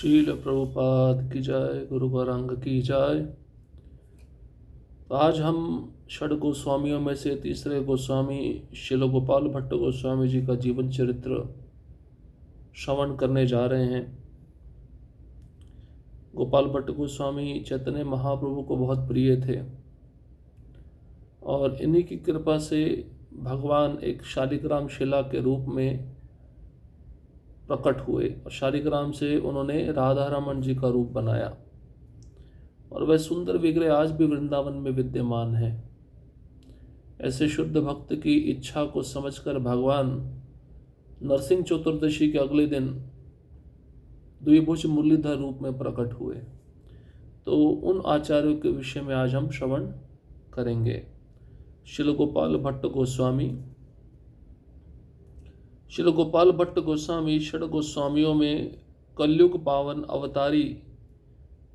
शील प्रभुपाद की जय, गुरु गौरांग की जय। तो आज हम षड गोस्वामियों में से तीसरे गोस्वामी शिल गोपाल भट्ट गोस्वामी जी का जीवन चरित्र श्रवण करने जा रहे हैं। गोपाल भट्ट गोस्वामी चैतन्य महाप्रभु को बहुत प्रिय थे और इन्हीं की कृपा से भगवान एक शालिग्राम शिला के रूप में प्रकट हुए और शालिग्राम से उन्होंने राधा रमन जी का रूप बनाया और वह सुंदर विग्रह आज भी वृंदावन में विद्यमान है। ऐसे शुद्ध भक्त की इच्छा को समझकर भगवान नरसिंह चतुर्दशी के अगले दिन द्विभुज मुरलीधर रूप में प्रकट हुए। तो उन आचार्यों के विषय में आज हम श्रवण करेंगे। शिल गोपाल भट्ट गोस्वामी। शिल गोपाल भट्ट गोस्वामी षड गोस्वामियों में कलयुग पावन अवतारी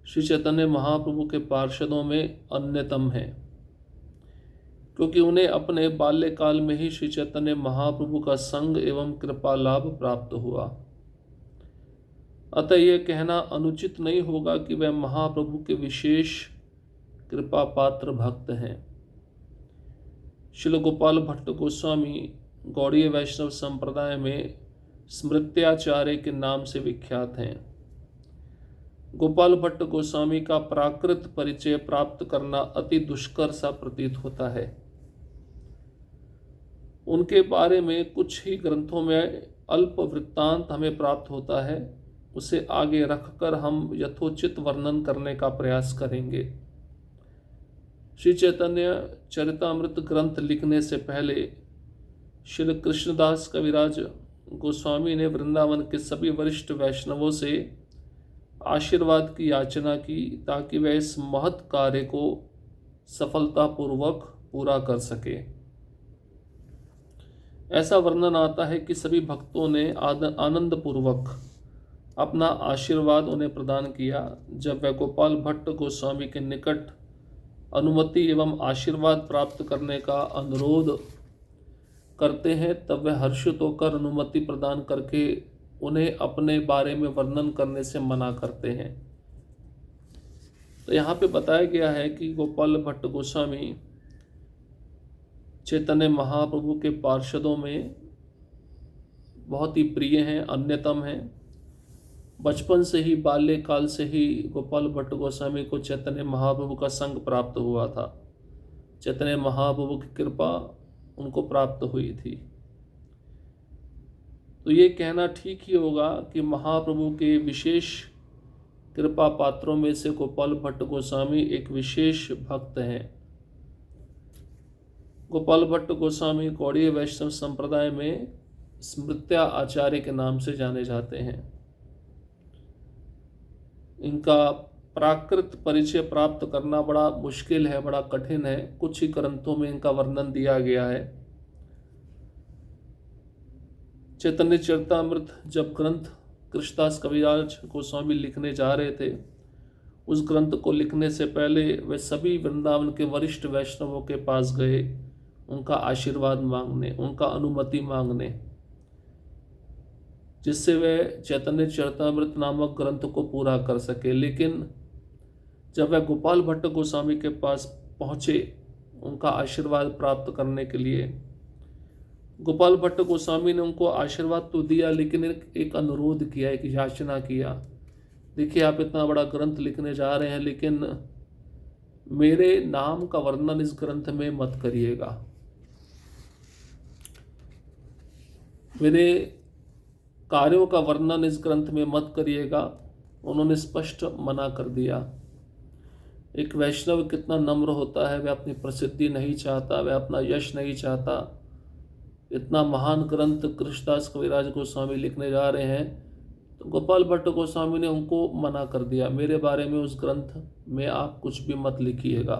श्री चैतन्य महाप्रभु के पार्षदों में अन्यतम है, क्योंकि उन्हें अपने बाल्यकाल में ही श्री चैतन्य महाप्रभु का संग एवं कृपा लाभ प्राप्त हुआ। अतः यह कहना अनुचित नहीं होगा कि वह महाप्रभु के विशेष कृपा पात्र भक्त हैं। शिल गोपाल भट्ट गोस्वामी गौड़ीय वैष्णव संप्रदाय में स्मृत्याचार्य के नाम से विख्यात हैं। गोपाल भट्ट गोस्वामी का प्राकृत परिचय प्राप्त करना अति दुष्कर सा प्रतीत होता है। उनके बारे में कुछ ही ग्रंथों में अल्प वृत्तांत हमें प्राप्त होता है, उसे आगे रखकर हम यथोचित वर्णन करने का प्रयास करेंगे। श्री चैतन्य चरितामृत ग्रंथ लिखने से पहले श्री कृष्णदास कविराज गोस्वामी ने वृंदावन के सभी वरिष्ठ वैष्णवों से आशीर्वाद की याचना की, ताकि वह इस महत् कार्य को सफलतापूर्वक पूरा कर सके। ऐसा वर्णन आता है कि सभी भक्तों ने आनंद पूर्वक अपना आशीर्वाद उन्हें प्रदान किया। जब वह गोपाल भट्ट गोस्वामी के निकट अनुमति एवं आशीर्वाद प्राप्त करने का अनुरोध करते हैं, तब वह हर्षित होकर अनुमति प्रदान करके उन्हें अपने बारे में वर्णन करने से मना करते हैं। तो यहाँ पे बताया गया है कि गोपाल भट्ट गोस्वामी चैतन्य महाप्रभु के पार्षदों में बहुत ही प्रिय हैं, अन्यतम हैं। बचपन से ही, बाल्यकाल से ही गोपाल भट्ट गोस्वामी को चैतन्य महाप्रभु का संग प्राप्त हुआ था। चैतन्य महाप्रभु की कृपा उनको प्राप्त हुई थी। तो ये कहना ठीक ही होगा कि महाप्रभु के विशेष कृपा पात्रों में से गोपाल भट्ट गोस्वामी एक विशेष भक्त हैं। गोपाल भट्ट गोस्वामी गौड़ीय वैष्णव संप्रदाय में स्मृत्या आचार्य के नाम से जाने जाते हैं। इनका प्राकृत परिचय प्राप्त करना बड़ा मुश्किल है, बड़ा कठिन है। कुछ ही ग्रंथों में इनका वर्णन दिया गया है। चैतन्य चरितामृत जब ग्रंथ कृष्णदास कविराज गोस्वामी लिखने जा रहे थे, उस ग्रंथ को लिखने से पहले वे सभी वृंदावन के वरिष्ठ वैष्णवों के पास गए, उनका आशीर्वाद मांगने, उनका अनुमति मांगने, जिससे वे चैतन्य चरितामृत नामक ग्रंथ को पूरा कर सके। लेकिन जब वह गोपाल भट्ट गोस्वामी के पास पहुँचे उनका आशीर्वाद प्राप्त करने के लिए, गोपाल भट्ट गोस्वामी ने उनको आशीर्वाद तो दिया, लेकिन एक अनुरोध किया, एक याचना किया। देखिए, आप इतना बड़ा ग्रंथ लिखने जा रहे हैं, लेकिन मेरे नाम का वर्णन इस ग्रंथ में मत करिएगा, मेरे कार्यों का वर्णन इस ग्रंथ में मत करिएगा। उन्होंने स्पष्ट मना कर दिया। एक वैष्णव कितना नम्र होता है, वह अपनी प्रसिद्धि नहीं चाहता, वह अपना यश नहीं चाहता। इतना महान ग्रंथ कृष्णदास कविराज गोस्वामी लिखने जा रहे हैं, तो गोपाल भट्ट गोस्वामी ने उनको मना कर दिया, मेरे बारे में उस ग्रंथ में आप कुछ भी मत लिखिएगा।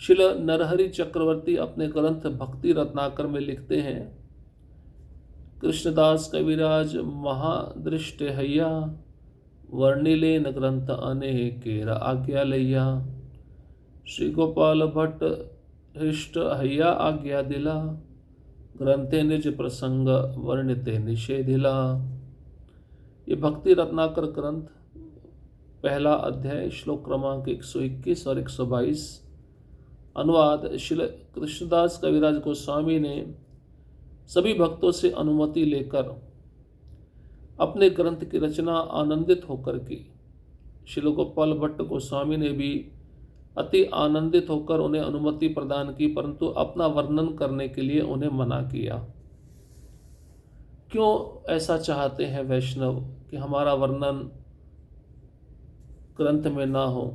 शिल नरहरि चक्रवर्ती अपने ग्रंथ भक्ति रत्नाकर में लिखते हैं, कृष्णदास कविराज महादृष्ट हैया, वर्णिलेन ग्रंथ अनेकेर आज्ञा लैया। श्री गोपाल भट्ट हृष्ट हैया आज्ञा दिला, ग्रंथे निज प्रसंग वर्णिते निषेधिला। ये भक्ति रत्नाकर ग्रंथ पहला अध्याय श्लोक क्रमांक 121 और 122। अनुवाद श्री कृष्णदास कविराज गोस्वामी ने सभी भक्तों से अनुमति लेकर अपने ग्रंथ की रचना आनंदित होकर की। श्री गोपाल भट्ट गोस्वामी ने भी अति आनंदित होकर उन्हें अनुमति प्रदान की, परंतु अपना वर्णन करने के लिए उन्हें मना किया। क्यों ऐसा चाहते हैं वैष्णव कि हमारा वर्णन ग्रंथ में ना हो?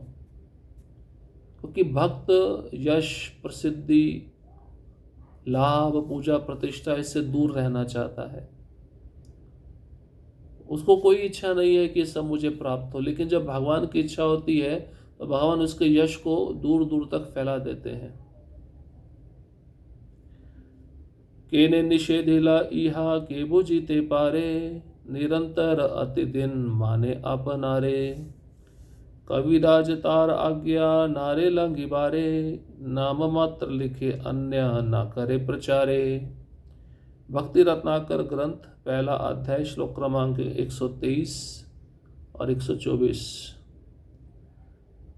क्योंकि भक्त यश, प्रसिद्धि, लाभ, पूजा, प्रतिष्ठा इससे दूर रहना चाहता है। उसको कोई इच्छा नहीं है कि सब मुझे प्राप्त हो, लेकिन जब भगवान की इच्छा होती है तो भगवान उसके यश को दूर दूर तक फैला देते हैं। केने निषेधिला इहा के बुझीते पारे, निरंतर अति दिन माने अपनारे। कविराज तार आज्ञा नारे लंघि बारे, नाम मात्र लिखे अन्य न करे प्रचारे। भक्ति रत्नाकर ग्रंथ पहला अध्याय श्लोक क्रमांक 123 और 124।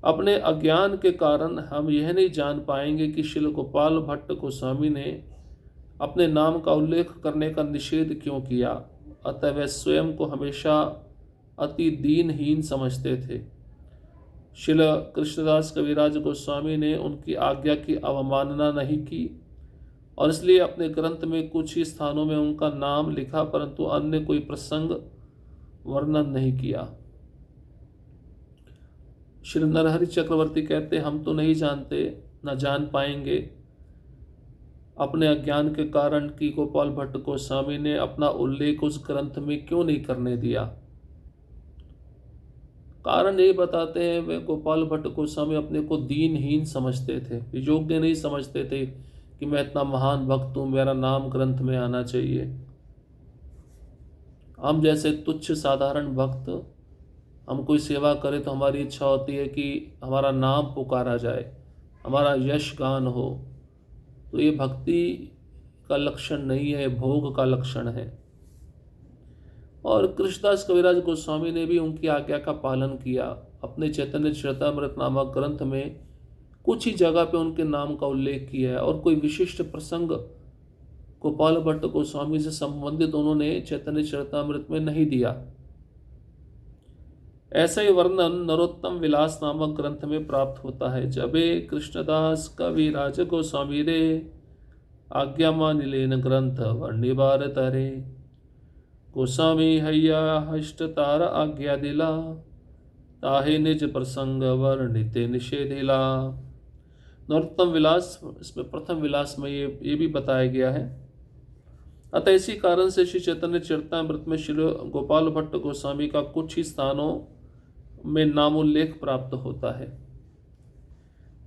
अपने अज्ञान के कारण हम यह नहीं जान पाएंगे कि श्री गोपाल भट्ट गोस्वामी ने अपने नाम का उल्लेख करने का निषेध क्यों किया। अतः वे स्वयं को हमेशा अति दीनहीन समझते थे। श्री कृष्णदास कविराज गोस्वामी ने उनकी आज्ञा की अवमानना नहीं की और इसलिए अपने ग्रंथ में कुछ ही स्थानों में उनका नाम लिखा, परंतु अन्य कोई प्रसंग वर्णन नहीं किया। श्री नरहरि चक्रवर्ती कहते, हम तो नहीं जानते, न जान पाएंगे अपने अज्ञान के कारण कि गोपाल भट्ट गोस्वामी ने अपना उल्लेख उस ग्रंथ में क्यों नहीं करने दिया। कारण यही बताते हैं, वे गोपाल भट्ट गोस्वामी अपने को दीनहीन समझते थे, योग्य नहीं समझते थे कि मैं इतना महान भक्त हूं, मेरा नाम ग्रंथ में आना चाहिए। हम जैसे तुच्छ साधारण भक्त, हम कोई सेवा करें तो हमारी इच्छा होती है कि हमारा नाम पुकारा जाए, हमारा यश गान हो। तो ये भक्ति का लक्षण नहीं है, भोग का लक्षण है। और कृष्णदास कविराज गोस्वामी ने भी उनकी आज्ञा का पालन किया। अपने चैतन्य चरितामृत नामक ग्रंथ में कुछ ही जगह पे उनके नाम का उल्लेख किया है और कोई विशिष्ट प्रसंग गोपाल भट्ट गोस्वामी से संबंधित उन्होंने चैतन्य चरितामृत में नहीं दिया। ऐसा ही वर्णन नरोत्तम विलास नामक ग्रंथ में प्राप्त होता है। जबे कृष्णदास कविराज गोस्वामी रे, आज्ञा मानिलेन ग्रंथ वर्णिबार तरे। गोस्वामी हैया हष्ट तार आज्ञा दिला, ताहे निज प्रसंग वर्णिते निषेधिला। नरोत्तम विलास, इसमें प्रथम विलास में ये भी बताया गया है। अतः इसी कारण से श्री चैतन्य चरितामृत में श्री गोपाल भट्ट गोस्वामी का कुछ ही स्थानों में नामोल्लेख प्राप्त होता है।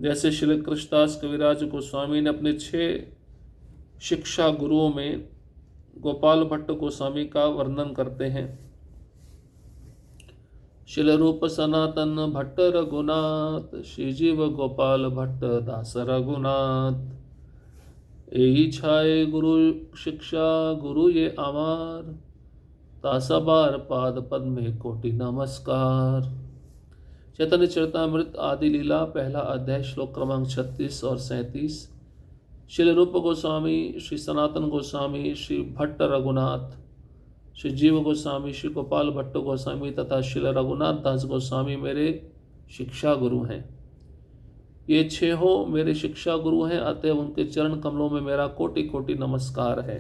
जैसे श्री कृष्णदास कविराज गोस्वामी ने अपने 6 शिक्षा गुरुओं में गोपाल भट्ट गोस्वामी का वर्णन करते हैं। शिल रूप सनातन भट्ट रघुनाथ, श्री जीव गोपाल भट्ट दास रघुनाथ। यही छाए गुरु शिक्षा गुरु ये अमार, तासा बार पाद पद में कोटि नमस्कार। चैतन्य चरितामृत आदि लीला पहला अध्याय श्लोक क्रमांक 36 और 37। श्री रूप गोस्वामी, श्री सनातन गोस्वामी, श्री भट्ट रघुनाथ, श्री जीव गोस्वामी, श्री गोपाल भट्ट गोस्वामी तथा श्री रघुनाथ दास गोस्वामी मेरे शिक्षा गुरु हैं। ये 6 मेरे शिक्षा गुरु हैं, अतः उनके चरण कमलों में मेरा कोटि कोटि नमस्कार है।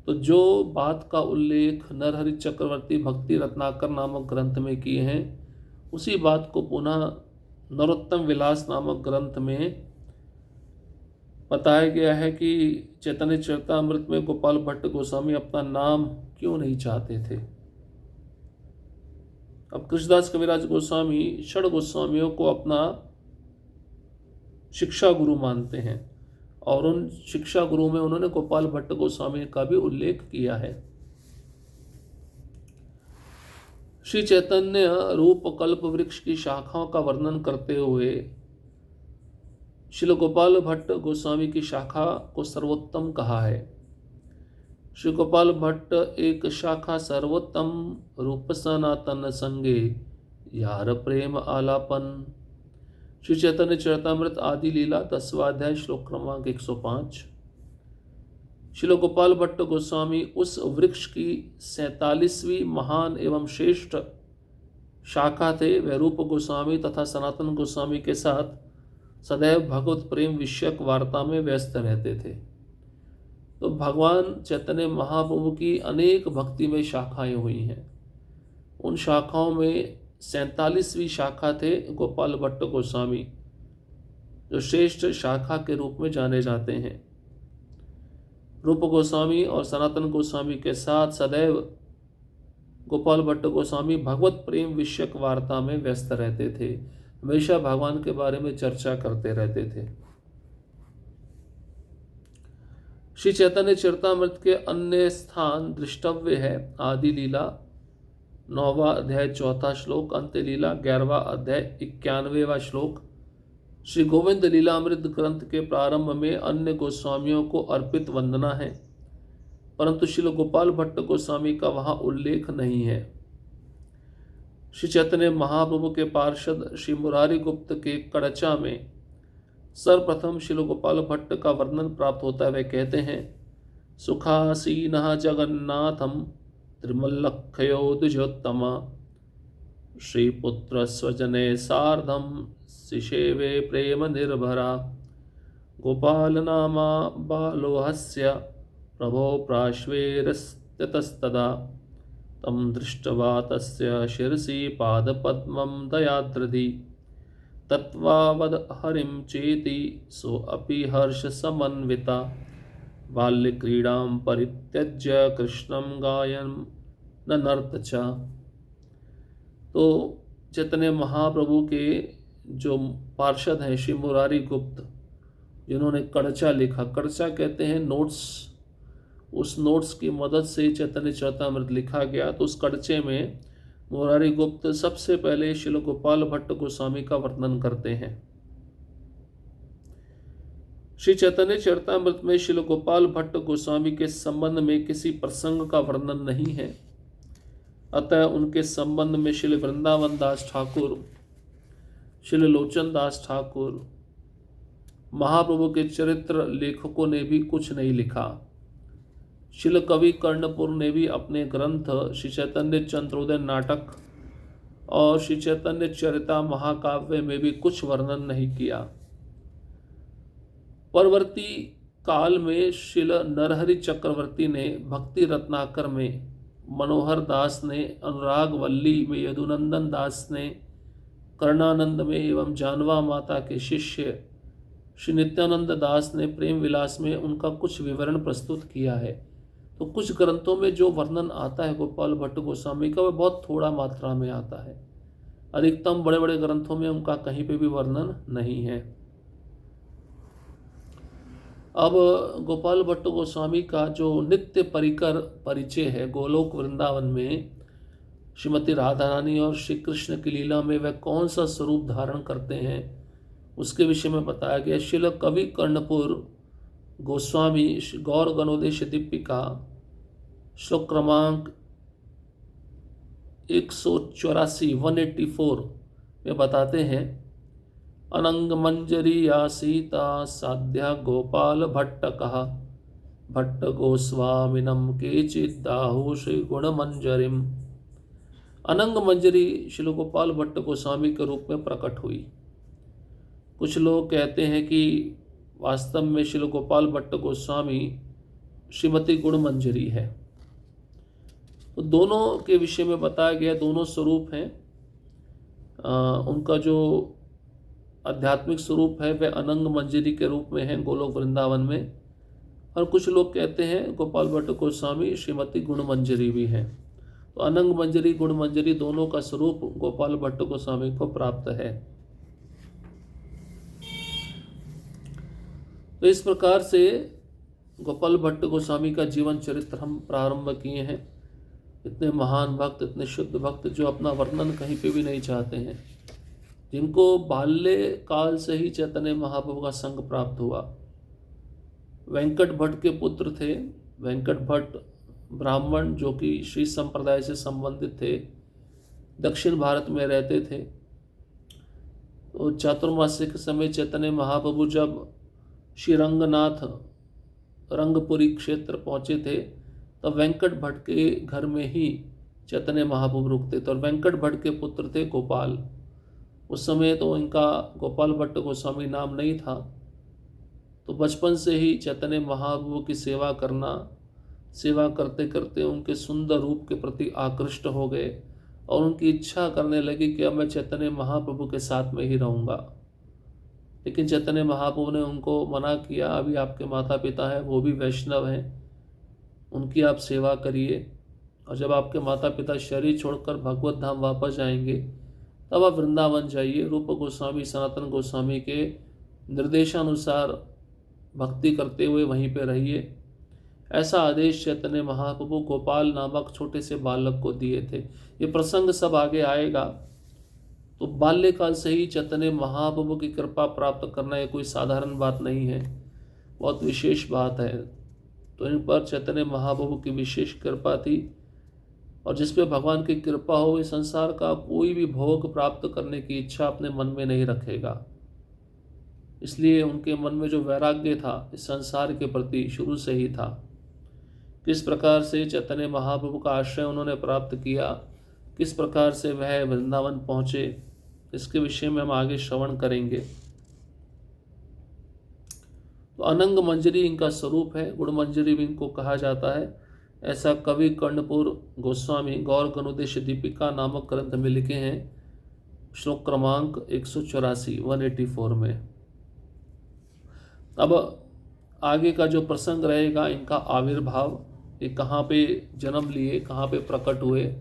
तो जो बात का उल्लेख नरहरि चक्रवर्ती भक्ति रत्नाकर नामक ग्रंथ में किए हैं, उसी बात को पुनः नरोत्तम विलास नामक ग्रंथ में बताया गया है कि चैतन्य चरितामृत में गोपाल भट्ट गोस्वामी अपना नाम क्यों नहीं चाहते थे। अब कृष्णदास कविराज गोस्वामी षड गोस्वामियों को अपना शिक्षा गुरु मानते हैं और उन शिक्षा गुरु में उन्होंने गोपाल भट्ट गोस्वामी का भी उल्लेख किया है। श्री चैतन्य रूप कल्प वृक्ष की शाखाओं का वर्णन करते हुए श्री गोपाल भट्ट गोस्वामी की शाखा को सर्वोत्तम कहा है। श्री गोपाल भट्ट एक शाखा सर्वोत्तम रूप सनातन संगे यार प्रेम आलापन। श्री चैतन्य चरितामृत आदि लीला 10वां अध्याय श्लोक क्रमांक 105। श्रील गोपाल भट्ट गोस्वामी उस वृक्ष की 47वीं महान एवं श्रेष्ठ शाखा थे। वह रूप गोस्वामी तथा सनातन गोस्वामी के साथ सदैव भगवत प्रेम विषयक वार्ता में व्यस्त रहते थे। तो भगवान चैतन्य महाप्रभु की अनेक भक्ति में शाखाएं हुई हैं। उन शाखाओं में 47वीं शाखा थे गोपाल भट्ट गोस्वामी, जो श्रेष्ठ शाखा के रूप में जाने जाते हैं। रूप गोस्वामी और सनातन गोस्वामी के साथ सदैव गोपाल भट्ट गोस्वामी भगवत प्रेम विषयक वार्ता में व्यस्त रहते थे। हमेशा भगवान के बारे में चर्चा करते रहते थे। श्री चैतन्य चरितामृत के अन्य स्थान दृष्टव्य है। आदि लीला 9वां अध्याय 4था श्लोक, अंत्य लीला 11वां अध्याय 91वां श्लोक। श्री गोविंद लीलामृत ग्रंथ के प्रारंभ में अन्य गोस्वामियों को अर्पित वंदना है, परंतु श्री गोपाल भट्ट गोस्वामी का वहां उल्लेख नहीं है। श्री चैतन्य महाप्रभु के पार्षद श्री मुरारी गुप्त के कड़चा में सर्वप्रथम श्री गोपाल भट्ट का वर्णन प्राप्त होता है। वे कहते हैं, सुखासीनः जगन्नाथम त्रिमल्लखयो द्विजोत्तमा श्रीपुत्र स्वजने सार्धम शिशेवे प्रेम निर्भरा गोपाल नामा बालोहस्य प्रभो प्राश्वेरस्ततस्तदा तम दृष्ट्वा तस्य शिरसि पादपद्मं दयाद्रधि तत्त्वावद हरिं चेति सोऽपि हर्षसमन्विता बाल्यक्रीडां परित्यज्य कृष्णं गायन् ननर्त च। तो चैतन्य महाप्रभु के जो पार्षद हैं श्री मुरारी गुप्त, जिन्होंने कड़चा लिखा, कड़चा कहते हैं नोट्स, उस नोट्स की मदद से चैतन्य चरितामृत लिखा गया। तो उस कड़चे में मुरारी गुप्त सबसे पहले श्री गोपाल भट्ट गोस्वामी का वर्णन करते हैं। श्री चैतन्य चरितामृत में श्री गोपाल भट्ट गोस्वामी के संबंध में किसी प्रसंग का वर्णन नहीं है, अतः उनके संबंध में श्री वृंदावन दास ठाकुर, श्री लोचन दास ठाकुर, महाप्रभु के चरित्र लेखकों ने भी कुछ नहीं लिखा। श्री कवि कर्णपुर ने भी अपने ग्रंथ श्री चैतन्य चंद्रोदय नाटक और श्री चैतन्य चरिता महाकाव्य में भी कुछ वर्णन नहीं किया। परवर्ती काल में श्री नरहरि चक्रवर्ती ने भक्ति रत्नाकर में, मनोहर दास ने अनुराग वल्ली में, यदुनंदन दास ने कर्णानंद में एवं जानवा माता के शिष्य श्री नित्यानंद दास ने प्रेम विलास में उनका कुछ विवरण प्रस्तुत किया है। तो कुछ ग्रंथों में जो वर्णन आता है गोपाल भट्ट गोस्वामी का, वह बहुत थोड़ा मात्रा में आता है। अधिकतम बड़े बड़े ग्रंथों में उनका कहीं पे भी वर्णन नहीं है। अब गोपाल भट्ट गोस्वामी का जो नित्य परिकर परिचय है गोलोक वृंदावन में श्रीमती राधा रानी और श्री कृष्ण की लीला में वह कौन सा स्वरूप धारण करते हैं, उसके विषय में बताया गया। श्रील कवि कर्णपुर गोस्वामी गौर गणोदेश दीपिका श्लोक क्रमांक 184 में बताते हैं, अनंग मंजरी या सीता साध्या गोपाल भट्ट कहा भट्ट गोस्वामिनम केचिदाहु श्री गुण मंजरिम। अनंग मंजरी श्री गोपाल भट्ट गोस्वामी के रूप में प्रकट हुई। कुछ लोग कहते हैं कि वास्तव में श्री गोपाल भट्ट गोस्वामी श्रीमती गुण मंजरी है। तो दोनों के विषय में बताया गया, दोनों स्वरूप हैं। उनका जो आध्यात्मिक स्वरूप है वह अनंग मंजरी के रूप में है गोलोक वृंदावन में, और कुछ लोग कहते हैं गोपाल भट्ट गोस्वामी श्रीमती गुण मंजरी भी हैं। तो अनंग मंजरी गुण मंजरी दोनों का स्वरूप गोपाल भट्ट गोस्वामी को प्राप्त है। तो इस प्रकार से गोपाल भट्ट गोस्वामी का जीवन चरित्र हम प्रारंभ किए हैं। इतने महान भक्त, इतने शुद्ध भक्त जो अपना वर्णन कहीं पे भी नहीं चाहते हैं, जिनको बाल्य काल से ही चैतन्य महाप्रभु का संग प्राप्त हुआ। वेंकट भट्ट के पुत्र थे वेंकट भट्ट ब्राह्मण जो कि श्री संप्रदाय से संबंधित थे, दक्षिण भारत में रहते थे। तो चातुर्मास्य के समय चैतन्य महाप्रभु जब श्रीरंगनाथ रंगपुरी क्षेत्र पहुँचे थे, तब वेंकट भट्ट के घर में ही चैतन्य महाप्रभु रुकते थे। और वेंकट भट्ट के पुत्र थे गोपाल। उस समय तो इनका गोपाल भट्ट गोस्वामी नाम नहीं था। तो बचपन से ही चैतन्य महाप्रभु की सेवा करना, सेवा करते करते उनके सुंदर रूप के प्रति आकृष्ट हो गए और उनकी इच्छा करने लगी कि अब मैं चैतन्य महाप्रभु के साथ में ही रहूँगा। लेकिन चैतन्य महाप्रभु ने उनको मना किया, अभी आपके माता पिता हैं, वो भी वैष्णव हैं, उनकी आप सेवा करिए, और जब आपके माता पिता शरीर छोड़कर भगवत धाम वापस जाएंगे तब आप वृंदावन जाइए, रूप गोस्वामी सनातन गोस्वामी के निर्देशानुसार भक्ति करते हुए वहीं पे रहिए। ऐसा आदेश चैतन्य महाप्रभु गोपाल नामक छोटे से बालक को दिए थे। ये प्रसंग सब आगे आएगा। तो बाल्यकाल से ही चैतन्य महाप्रभु की कृपा प्राप्त करना ये कोई साधारण बात नहीं है, बहुत विशेष बात है। तो इन पर चैतन्य महाप्रभु की विशेष कृपा थी, और जिस पे भगवान की कृपा हो, इस संसार का कोई भी भोग प्राप्त करने की इच्छा अपने मन में नहीं रखेगा। इसलिए उनके मन में जो वैराग्य था इस संसार के प्रति शुरू से ही था। किस प्रकार से चैतन्य महाप्रभु का आश्रय उन्होंने प्राप्त किया, किस प्रकार से वह वृंदावन पहुँचे, इसके विषय में हम आगे श्रवण करेंगे। तो अनंग मंजरी इनका स्वरूप है, गुण मंजरी भी इनको कहा जाता है। ऐसा कवि कर्णपुर गोस्वामी गौर गणोदेश दीपिका नामक ग्रंथ में लिखे हैं, श्लोक क्रमांक 184 में। अब आगे का जो प्रसंग रहेगा, इनका आविर्भाव, ये कहाँ पे जन्म लिए, कहाँ पे प्रकट हुए,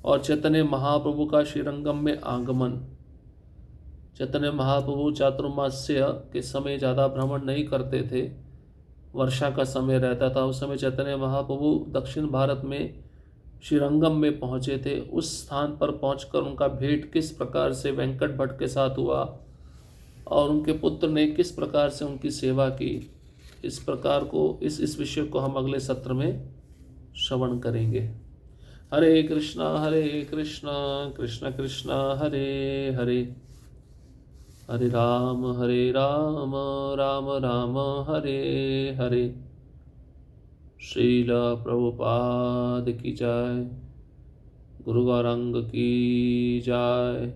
और चैतन्य महाप्रभु का श्रीरंगम में आगमन। चैतन्य महाप्रभु चातुर्मास्य के समय ज़्यादा भ्रमण नहीं करते थे, वर्षा का समय रहता था। उस समय चैतन्य महाप्रभु दक्षिण भारत में श्रीरंगम में पहुँचे थे। उस स्थान पर पहुंचकर उनका भेंट किस प्रकार से वेंकट भट्ट के साथ हुआ और उनके पुत्र ने किस प्रकार से उनकी सेवा की, इस प्रकार को इस विषय को हम अगले सत्र में श्रवण करेंगे। हरे कृष्णा कृष्ण कृष्ण हरे हरे, हरे राम राम राम हरे हरे। श्रील प्रभुपाद की जय, गुरु गौरांग की जय।